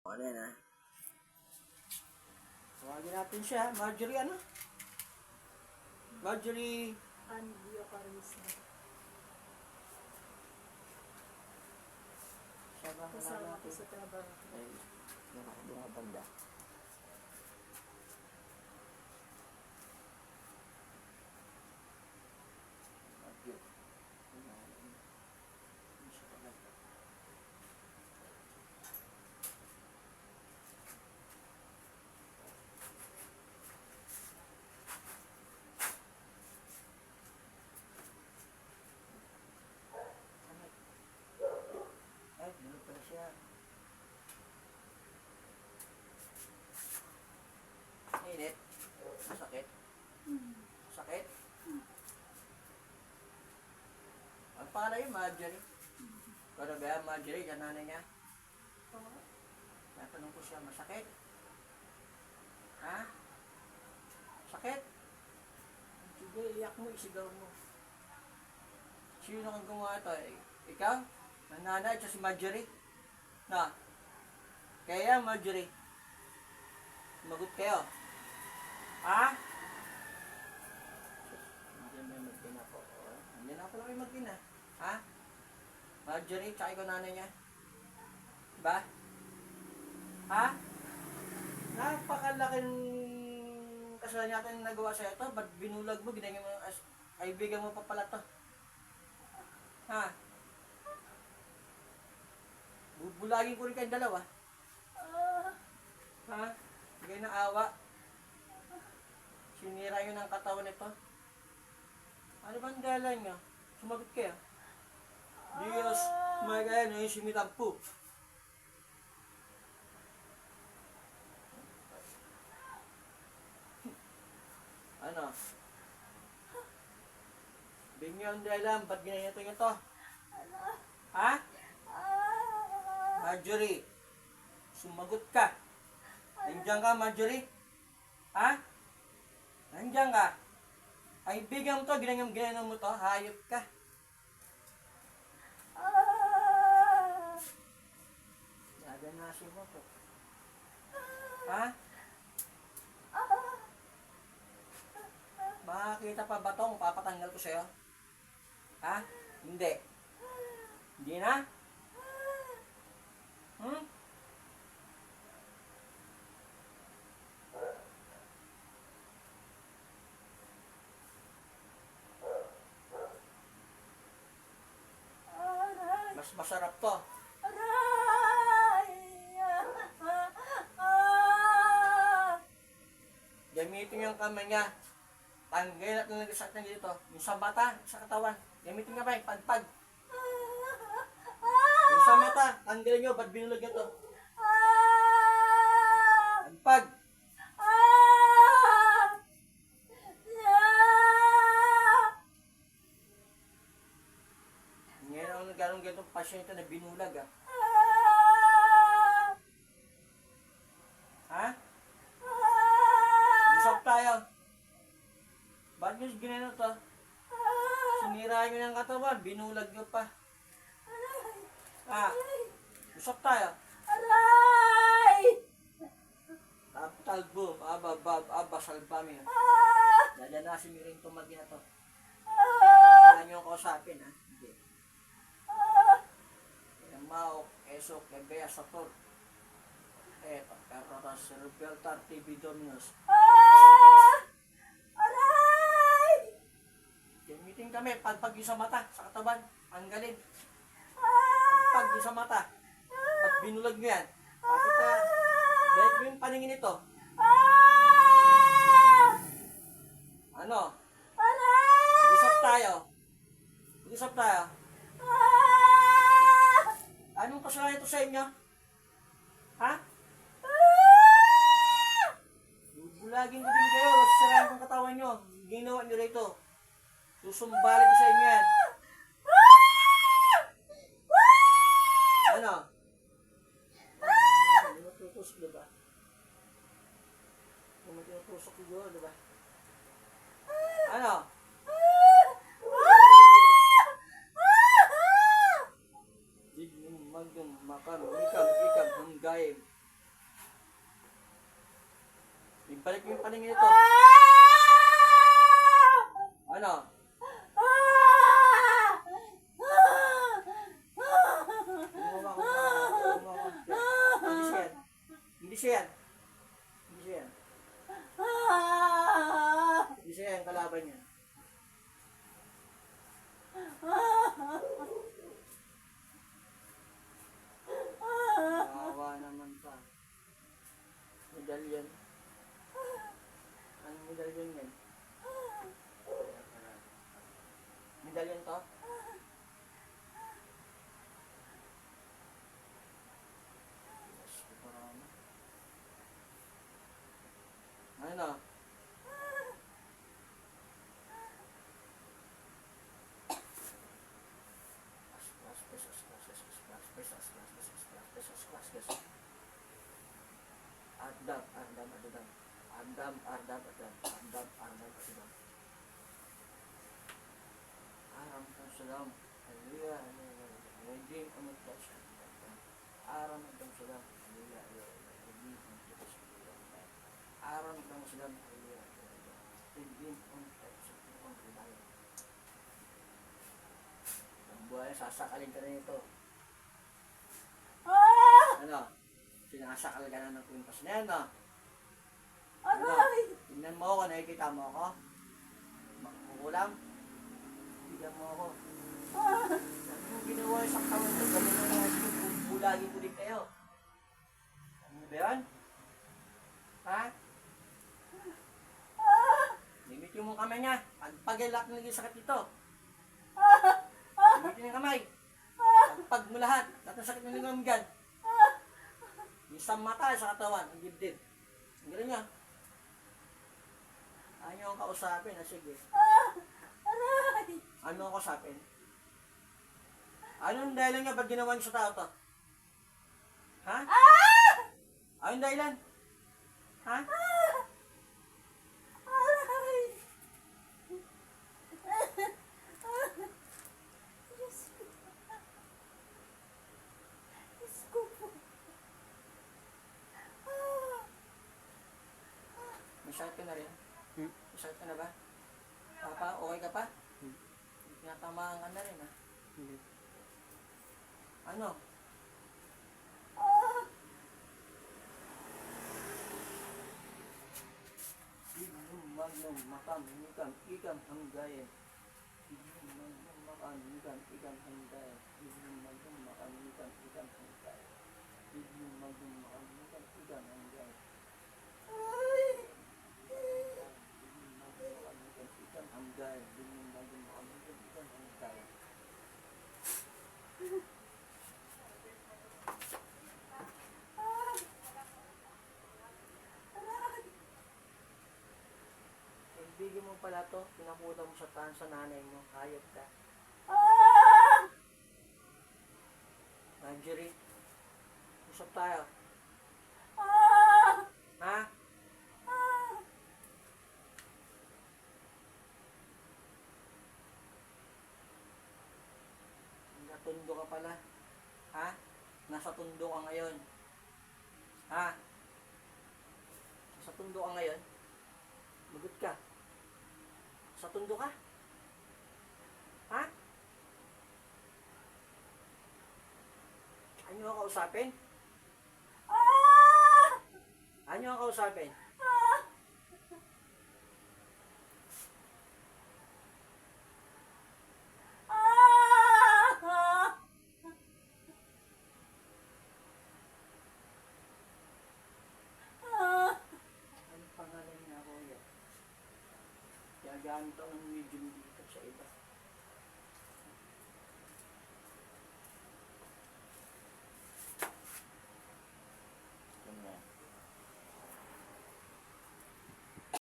Ano yan, ha? Tawagin natin siya. Marjorie ano? Marjorie... Angiocarism. Siya ba? Kasama ko sa trabaho. Ay, doon ka banda. Ay, dito pala siya. Init. Masakit. Sakit. Ang pangalan yun, Marjorie. Pero ba, Marjorie, yan nanay niya. Oo. Natanong ko siya, masakit? Ha? Sakit? Sige, iyak mo, isigaw mo. Sino kang gumawa ito? Ikaw? Ang nanay, siya si Marjorie? Na? Kaya, Marjorie? Magot kayo. Ha? Hindi may mag-ina po. Hindi na pala kayo mag-ina. Ha? Marjorie, tsaka ikaw nanay niya. Diba? Ha? Napakalaking kasalanan natin nagawa sa'yo ito. Ba't binulag mo? Ginagyan mo as kaibigan mo pa pala to. Ha? Bubulagin ko rin kayong dalawa. Ha? Hindi na awa. Sinira yun ang katawan nito. Ano bang dahilan nyo? Sumagot kayo. Diyos, magaya na yung simitampu. Ano? Bigyan ang dahilan, ba't ginagato nyo to? Ha? Marjorie, sumagot ka. Nandiyan ka, Marjorie? Ha? Nandiyan ka? Kaibigan mo to, ginagawa mo to, hayop ka. Gaganasin mo to. Ha? Makakita pa ba itong papatanggal ko sa'yo? Ha? Hindi. Hindi na? Hmm? Mas masarap to. Gamitin yung kamay niya. Tanggalin at nalagasat niya dito. Yung sa mata, sa katawan. Gamitin nga ba yung pagpag. Yung sa mata, tanggalin nyo. Ba't binulog nyo to? Pagpag. Ngayon ang nagkaroon ganitong pasyente na binulag, ah. Ha? Usap tayo. Ba't nyo ginano to? Sinira nyo ng katawan, binulag nyo pa. Ha? Usap tayo. Talbo, aba, salbami. Dadanasin nyo rin itong magina to. Kaya nyo ang kausapin, ha? Hindi. Maok, Esok, Ebea, Sator. Eto, Karotas, Cerebeltar, TB Dominus. Gamitin kami, pagpag yung sa mata, sa katawan, tanggalin. Pagpag yung sa mata. At binulag nyo yan. Bakit balik mo yung paningin nito. Ano? Mag-usap tayo. Mag-usap tayo. Anong kasalanan ito sa inyo? Ha? Bubulagin ko din kayo. Sasarayan kong katawan nyo. Ginawa nyo rito. Susumbalin ko sa inyo yan. Ano? Hindi mo tutusok, diba? Hindi mo tutusok ko, diba? Ano? Makan, ikam, hunggay, Ibalik mo yung paningin ito. Ano? Gumawa ko. Hindi siya yan. Hindi siya yan. Hindi siya yan. Hindi siya yan, kalaban niya. Kawawa naman pa. Medalyon. Anong medalyon yan? Medalyon to? Ano? Aram kang salam. Hallelujah. Rajim amut tasya. Aram kang salam. Hallelujah. Rajim amut tasya. Aram kang salam. Hallelujah. Rajim amut tasya. Ang buhay, sasakalin ka na ito. Ano? Sinasakal ka na ng kwintas na yan, no? Ano? Tingnan mo ako, nakikita mo ako? Makukulam? Tingnan mo ako. Ano yung ginawa sa katawan ko? Ganun na nga, bulagin ulit kayo. Ano ba yan? Ha? Limitin mo kamay niya. Pagpagilak na naging sakit ito. Limitin yung kamay. Pagpag mo lahat. Lahat ng sakit na naging dyan. Isang mata sa katawan, ang dibdib. Ang galing niya. Ayaw niyo ang kausapin, sige. Ano ang kausapin? Anong dahilan niya ba't ginawa niyo sa tao to? Ha? Anong dahilan? Ha? May sakit ka na rin? May sakit ka na ba? Papa, okay ka pa? Tinatamaan ka na rin, ha? Hindi. Ano? Ibum magnum makam nikam ikam hanggayan. Ibum magnum makam nikam ikam hanggayan. Ibum magnum makam nikam ikam hanggayan. Ibum magnum makam nikam ikam hanggayan. Kaibigan mo pala to, pinakuha mo sa tahan sa nanay mo, hayop ka. Marjorie, usap tayo. Ha? Natundo ka pala. Ha? Nasa tundo ka ngayon. Ha? Nasa tundo ka ngayon? Magot ka. Sa tundo ka? Ha? Ano ang kausapin? Ano ang kausapin? Anong pangalan niya, kuya? Gagamit ako ng medium dito sa iba.